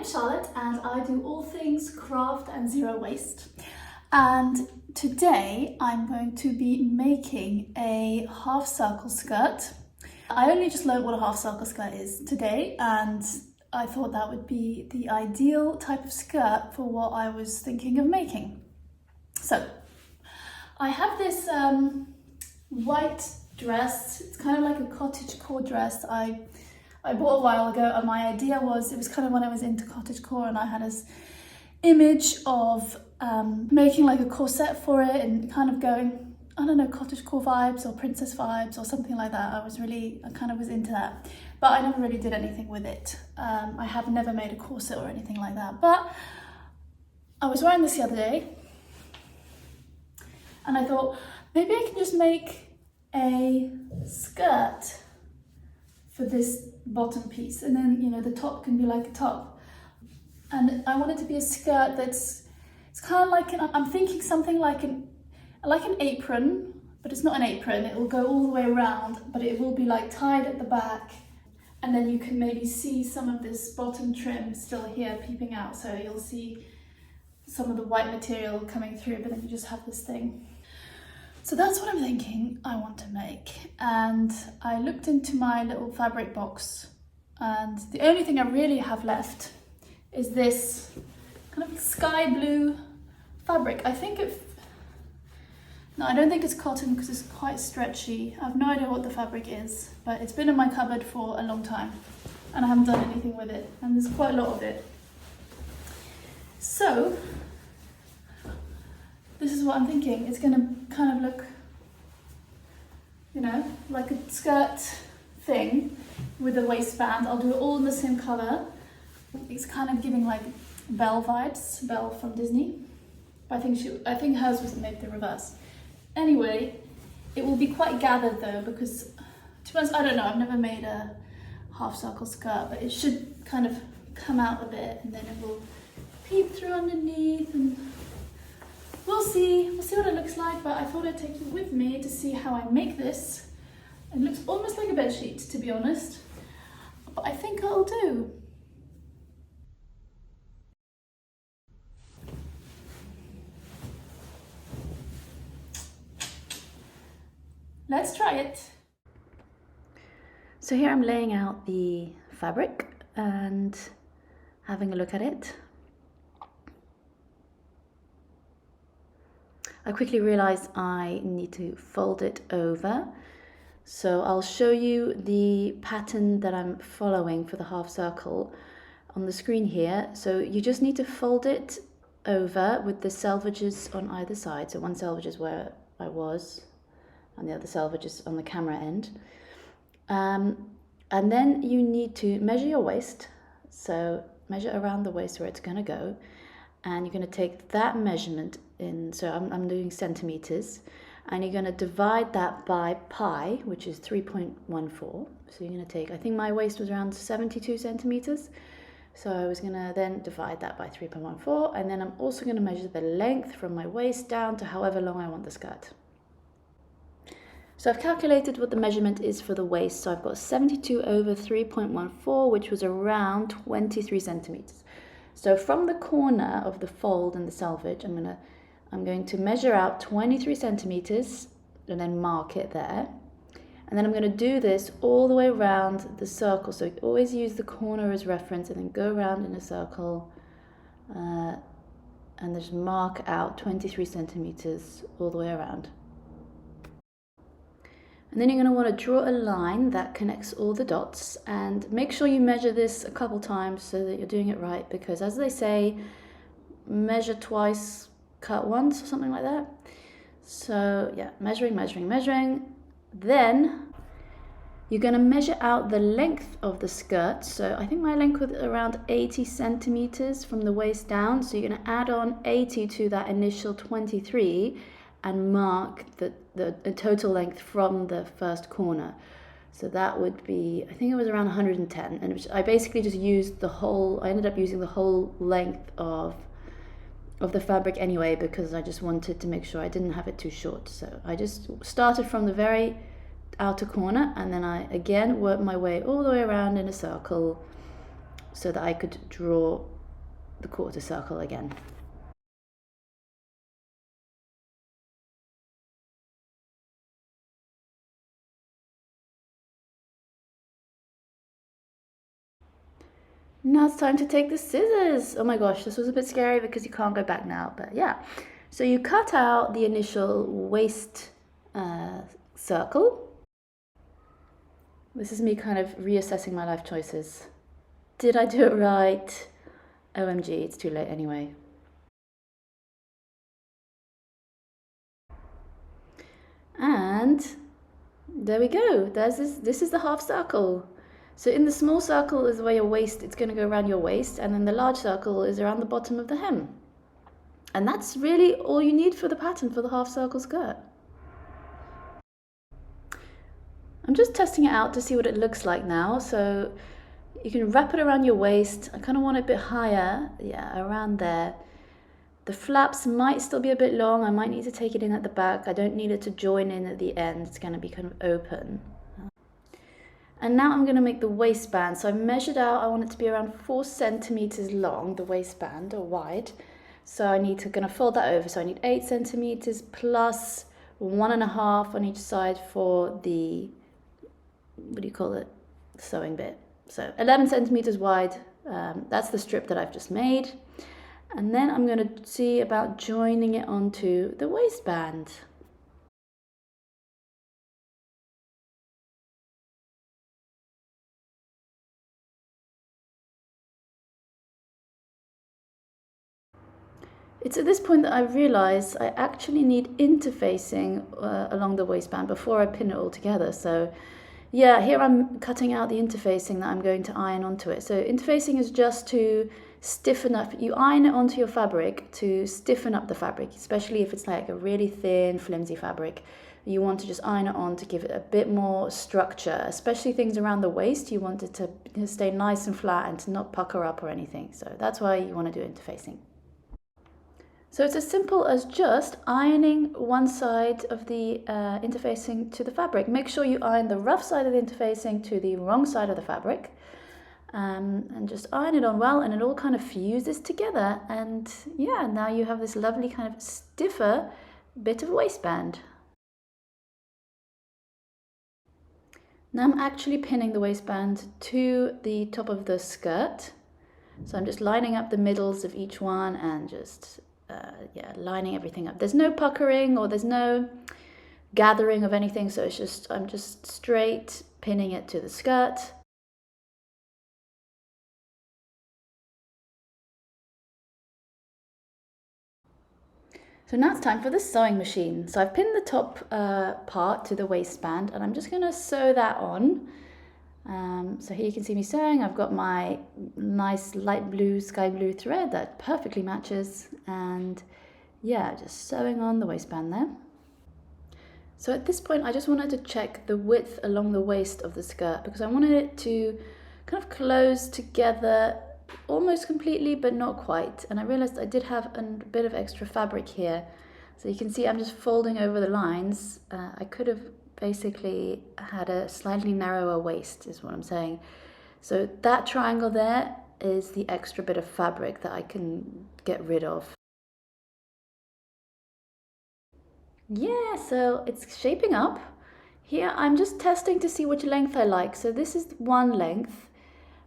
Charlotte and I do all things craft and zero waste. And today I'm going to be making a half circle skirt. I only just learned what a half circle skirt is today, and I thought that would be the ideal type of skirt for what I was thinking of making. So I have this white dress. It's kind of like a cottage core dress I bought a while ago, and my idea was, it was kind of when I was into cottage core, and I had this image of making like a corset for it and kind of going, I don't know, cottage core vibes or princess vibes or something like that. I kind of was into that, but I never really did anything with it. I have never made a corset or anything like that, but I was wearing this the other day and I thought maybe I can just make a skirt for this bottom piece, and then, you know, the top can be like a top. And I want it to be a skirt it's kind of like I'm thinking something like an apron, but it's not an apron. It will go all the way around, but it will be like tied at the back, and then you can maybe see some of this bottom trim still here peeping out, so you'll see some of the white material coming through, but then you just have this thing. So that's what I'm thinking I want to make. And I looked into my little fabric box, and the only thing I really have left is this kind of sky blue fabric. I don't think it's cotton because it's quite stretchy. I have no idea what the fabric is, but it's been in my cupboard for a long time and I haven't done anything with it, and there's quite a lot of it. So this is what I'm thinking. It's gonna kind of look, you know, like a skirt thing with a waistband. I'll do it all in the same color. It's kind of giving like Belle vibes, Belle from Disney. But I think hers was made the reverse. Anyway, it will be quite gathered though, because to be honest, I don't know, I've never made a half circle skirt, but it should kind of come out a bit and then it will peep through underneath, and we'll see what it looks like. But I thought I'd take you with me to see how I make this. It looks almost like a bed sheet, to be honest, but I think it'll do. Let's try it. So here I'm laying out the fabric and having a look at it. I quickly realized I need to fold it over. So I'll show you the pattern that I'm following for the half circle on the screen here. So you just need to fold it over with the selvages on either side. So one selvage is where I was, and the other selvage is on the camera end. And then you need to measure your waist. So measure around the waist where it's gonna go. And you're going to take that measurement in, so I'm doing centimeters, and you're going to divide that by pi, which is 3.14. So you're going to take, I think my waist was around 72 centimeters. So I was going to then divide that by 3.14, and then I'm also going to measure the length from my waist down to however long I want the skirt. So I've calculated what the measurement is for the waist. So I've got 72 over 3.14, which was around 23 centimeters. So from the corner of the fold and the selvage, I'm going to measure out 23 centimeters and then mark it there. And then I'm going to do this all the way around the circle. So always use the corner as reference and then go around in a circle and just mark out 23 centimeters all the way around. And then you're going to want to draw a line that connects all the dots, and make sure you measure this a couple times so that you're doing it right, because as they say, measure twice, cut once, or something like that. So yeah, measuring. Then you're going to measure out the length of the skirt. So I think my length was around 80 centimeters from the waist down. So you're going to add on 80 to that initial 23 and mark the total length from the first corner. So that would be, I think it was around 110, and I basically just used I ended up using the whole length of the fabric anyway, because I just wanted to make sure I didn't have it too short. So I just started from the very outer corner, and then I again worked my way all the way around in a circle so that I could draw the quarter circle again. Now it's time to take the scissors. Oh my gosh, this was a bit scary because you can't go back now, but yeah. So you cut out the initial waist circle. This is me kind of reassessing my life choices. Did I do it right? OMG, it's too late anyway. And there we go. This is the half circle. So in the small circle is where your waist, it's going to go around your waist, and then the large circle is around the bottom of the hem. And that's really all you need for the pattern for the half circle skirt. I'm just testing it out to see what it looks like now. So you can wrap it around your waist. I kind of want it a bit higher, yeah, around there. The flaps might still be a bit long. I might need to take it in at the back. I don't need it to join in at the end. It's going to be kind of open. And now I'm going to make the waistband. So I measured out, I want it to be around 4 centimeters long, the waistband, or wide. So I need to kind of fold that over. So I need 8 centimeters plus 1.5 on each side for the, what do you call it, sewing bit. So 11 centimeters wide, that's the strip that I've just made. And then I'm going to see about joining it onto the waistband. It's at this point that I realise I actually need interfacing along the waistband before I pin it all together. So yeah, here I'm cutting out the interfacing that I'm going to iron onto it. So interfacing is just to stiffen up, you iron it onto your fabric to stiffen up the fabric, especially if it's like a really thin, flimsy fabric. You want to just iron it on to give it a bit more structure, especially things around the waist. You want it to stay nice and flat and to not pucker up or anything. So that's why you want to do interfacing. So it's as simple as just ironing one side of the interfacing to the fabric. Make sure you iron the rough side of the interfacing to the wrong side of the fabric. And just iron it on well, and it all kind of fuses together. And yeah, now you have this lovely kind of stiffer bit of waistband. Now I'm actually pinning the waistband to the top of the skirt. So I'm just lining up the middles of each one and just yeah, lining everything up. There's no puckering or there's no gathering of anything, so it's just, I'm just straight pinning it to the skirt. So now it's time for the sewing machine. So I've pinned the top part to the waistband, and I'm just going to sew that on. So here you can see me sewing. I've got my nice light blue, sky blue thread that perfectly matches, and yeah, just sewing on the waistband there. So at this point I just wanted to check the width along the waist of the skirt because I wanted it to kind of close together almost completely but not quite, and I realized I did have a bit of extra fabric here. So you can see I'm just folding over the lines. I could have basically had a slightly narrower waist is what I'm saying. So that triangle there is the extra bit of fabric that I can get rid of. Yeah, so it's shaping up. Here I'm just testing to see which length I like. So this is one length,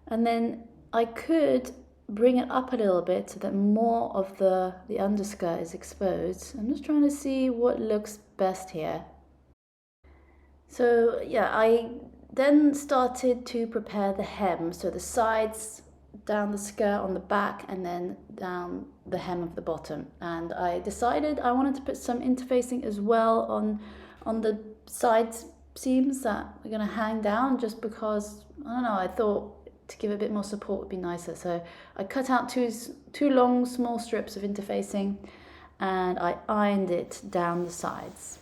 and then I could bring it up a little bit so that more of the underskirt is exposed. I'm just trying to see what looks best here. So yeah, I then started to prepare the hem. So the sides, down the skirt on the back, and then down the hem of the bottom. And I decided I wanted to put some interfacing as well on the side seams that are going to hang down, just because, I don't know, I thought to give it a bit more support would be nicer. So I cut out two long small strips of interfacing and I ironed it down the sides.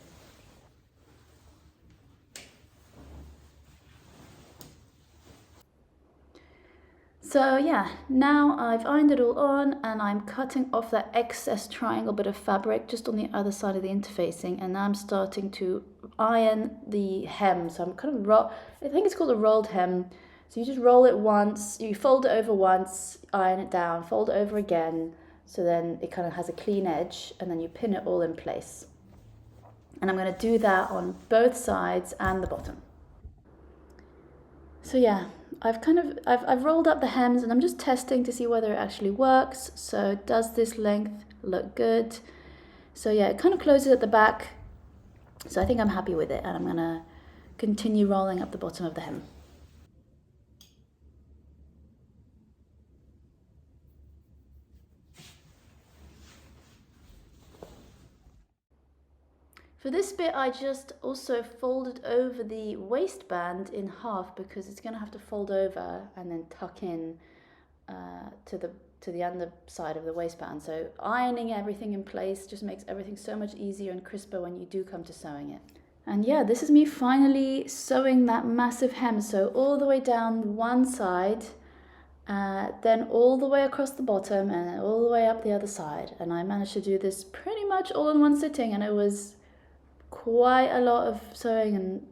So yeah, now I've ironed it all on, and I'm cutting off that excess triangle bit of fabric just on the other side of the interfacing, and now I'm starting to iron the hem. So I'm kind of I think it's called a rolled hem. So you just roll it once, you fold it over once, iron it down, fold it over again, so then it kind of has a clean edge, and then you pin it all in place. And I'm going to do that on both sides and the bottom. So yeah, I've rolled up the hems, and I'm just testing to see whether it actually works. So does this length look good? So yeah, it kind of closes at the back. So I think I'm happy with it, and I'm going to continue rolling up the bottom of the hem. For this bit, I just also folded over the waistband in half, because it's going to have to fold over and then tuck in to the underside of the waistband. So ironing everything in place just makes everything so much easier and crisper when you do come to sewing it. And yeah, this is me finally sewing that massive hem. So all the way down one side, then all the way across the bottom, and all the way up the other side. And I managed to do this pretty much all in one sitting, and it was quite a lot of sewing, and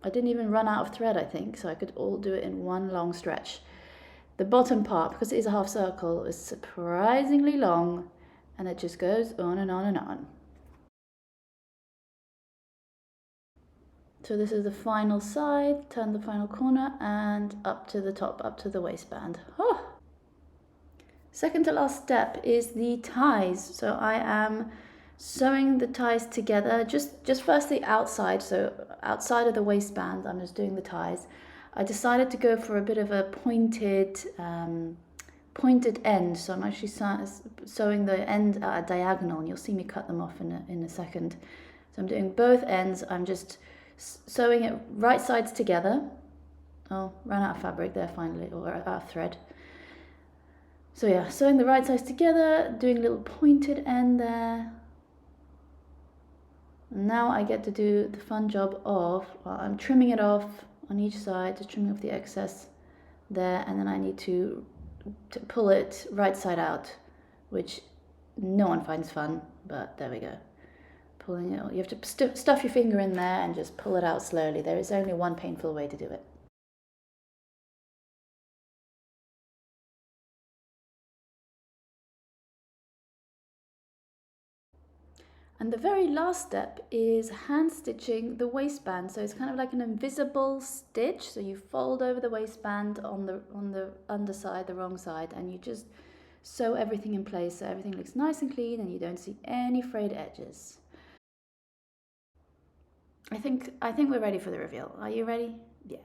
I didn't even run out of thread, I think, so I could all do it in one long stretch. The bottom part, because it is a half circle, is surprisingly long, and it just goes on and on and on. So this is the final side, turn the final corner, and up to the top, up to the waistband. Oh. Second to last step is the ties. So I am sewing the ties together, just first the outside, so outside of the waistband, I'm just doing the ties. I decided to go for a bit of a pointed end, so I'm actually sewing the end at a diagonal, and you'll see me cut them off in a second. So I'm doing both ends, I'm just sewing it right sides together. Oh, ran out of fabric there finally, or out of thread. So yeah, sewing the right sides together, doing a little pointed end there. And now I get to do the fun job of, well, I'm trimming it off on each side, just trimming off the excess there, and then I need to pull it right side out, which no one finds fun, but there we go. Pulling it, you have to stuff your finger in there and just pull it out slowly. There is only one painful way to do it. And the very last step is hand stitching the waistband. So it's kind of like an invisible stitch. So you fold over the waistband on the underside, the wrong side, and you just sew everything in place so everything looks nice and clean and you don't see any frayed edges. I think we're ready for the reveal. Are you ready? Yeah.